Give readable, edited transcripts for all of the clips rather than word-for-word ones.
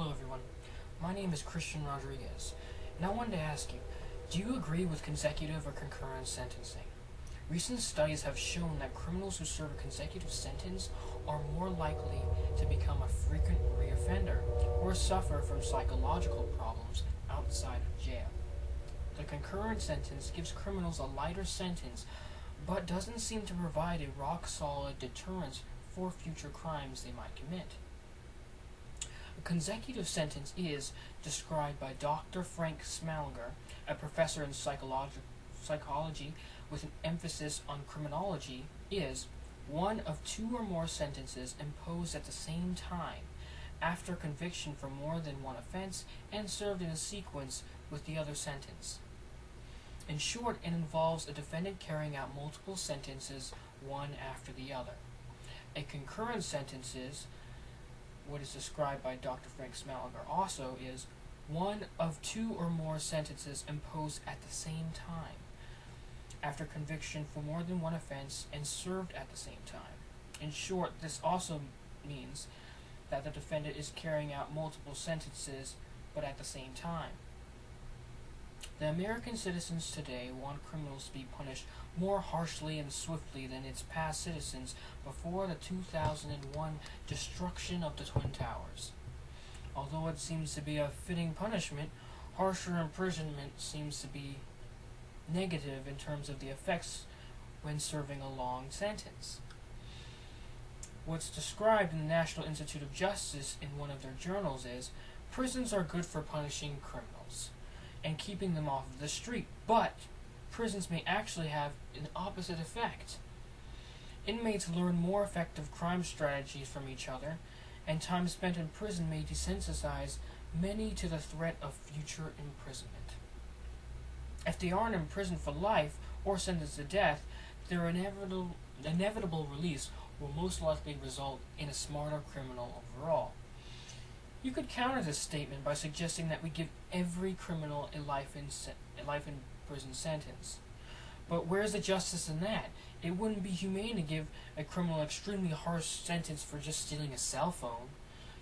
Hello everyone, my name is Christian Rodriguez, and I wanted to ask you, do you agree with consecutive or concurrent sentencing? Recent studies have shown that criminals who serve a consecutive sentence are more likely to become a frequent reoffender or suffer from psychological problems outside of jail. The concurrent sentence gives criminals a lighter sentence, but doesn't seem to provide a rock-solid deterrence for future crimes they might commit. A consecutive sentence is, described by Dr. Frank Smallinger, a professor in psychology with an emphasis on criminology, is one of two or more sentences imposed at the same time, after conviction for more than one offense and served in a sequence with the other sentence. In short, it involves a defendant carrying out multiple sentences, one after the other. A concurrent sentence is, what is described by Dr. Frank Smallinger also, is one of two or more sentences imposed at the same time, after conviction for more than one offense and served at the same time. In short, this also means that the defendant is carrying out multiple sentences, but at the same time. The American citizens today want criminals to be punished more harshly and swiftly than its past citizens before the 2001 destruction of the Twin Towers. Although it seems to be a fitting punishment, harsher imprisonment seems to be negative in terms of the effects when serving a long sentence. What's described in the National Institute of Justice in one of their journals is, prisons are good for punishing criminals and keeping them off of the street, but prisons may actually have an opposite effect. Inmates learn more effective crime strategies from each other, and time spent in prison may desensitize many to the threat of future imprisonment. If they aren't imprisoned for life or sentenced to death, their inevitable release will most likely result in a smarter criminal overall. You could counter this statement by suggesting that we give every criminal a life in prison sentence. But where's the justice in that? It wouldn't be humane to give a criminal an extremely harsh sentence for just stealing a cell phone.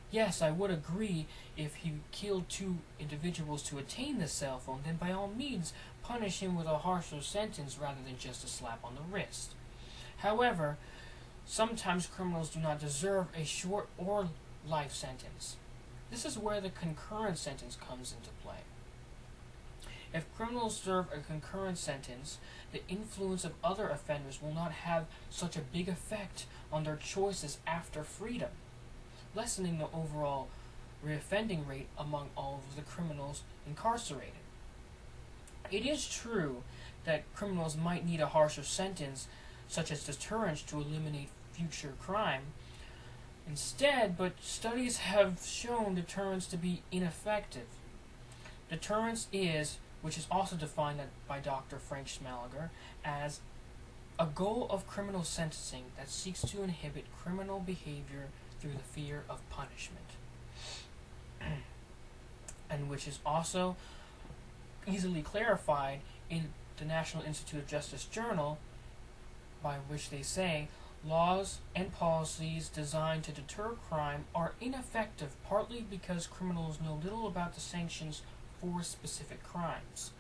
Yes, I would agree if he killed two individuals to attain the cell phone, then by all means punish him with a harsher sentence rather than just a slap on the wrist. However, sometimes criminals do not deserve a short or life sentence. This is where the concurrent sentence comes into play. If criminals serve a concurrent sentence, the influence of other offenders will not have such a big effect on their choices after freedom, lessening the overall reoffending rate among all of the criminals incarcerated. It is true that criminals might need a harsher sentence, such as deterrence, to eliminate future crime, but studies have shown deterrence to be ineffective. Deterrence is, which is also defined by Dr. Frank Smallinger, as a goal of criminal sentencing that seeks to inhibit criminal behavior through the fear of punishment, and which is also easily clarified in the National Institute of Justice Journal, by which they say, laws and policies designed to deter crime are ineffective partly because criminals know little about the sanctions for specific crimes.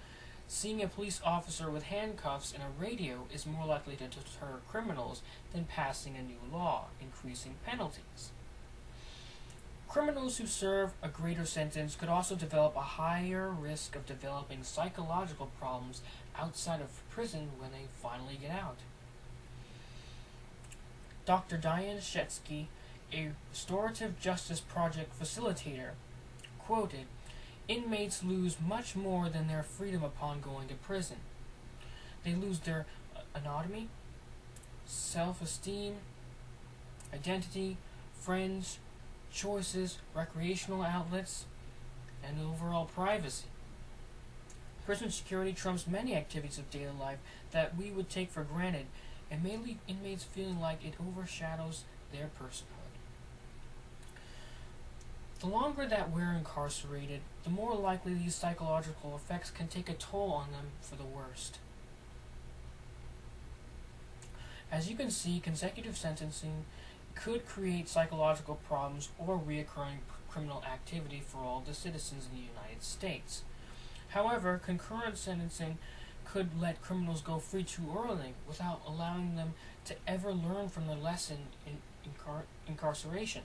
Seeing a police officer with handcuffs and a radio is more likely to deter criminals than passing a new law, increasing penalties. Criminals who serve a greater sentence could also develop a higher risk of developing psychological problems outside of prison when they finally get out. Dr. Diane Shetsky, a restorative justice project facilitator, quoted, "Inmates lose much more than their freedom upon going to prison. They lose their autonomy, self-esteem, identity, friends, choices, recreational outlets, and overall privacy. Prison security trumps many activities of daily life that we would take for granted and may leave inmates feeling like it overshadows their personhood. The longer that we're incarcerated, the more likely these psychological effects can take a toll on them for the worst. As you can see, consecutive sentencing could create psychological problems or reoccurring criminal activity for all the citizens in the United States. However, concurrent sentencing could let criminals go free too early without allowing them to ever learn from the lesson in incarceration.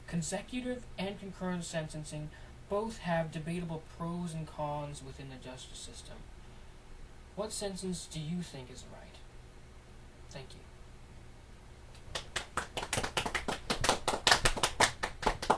Consecutive and concurrent sentencing both have debatable pros and cons within the justice system. What sentence do you think is right? Thank you.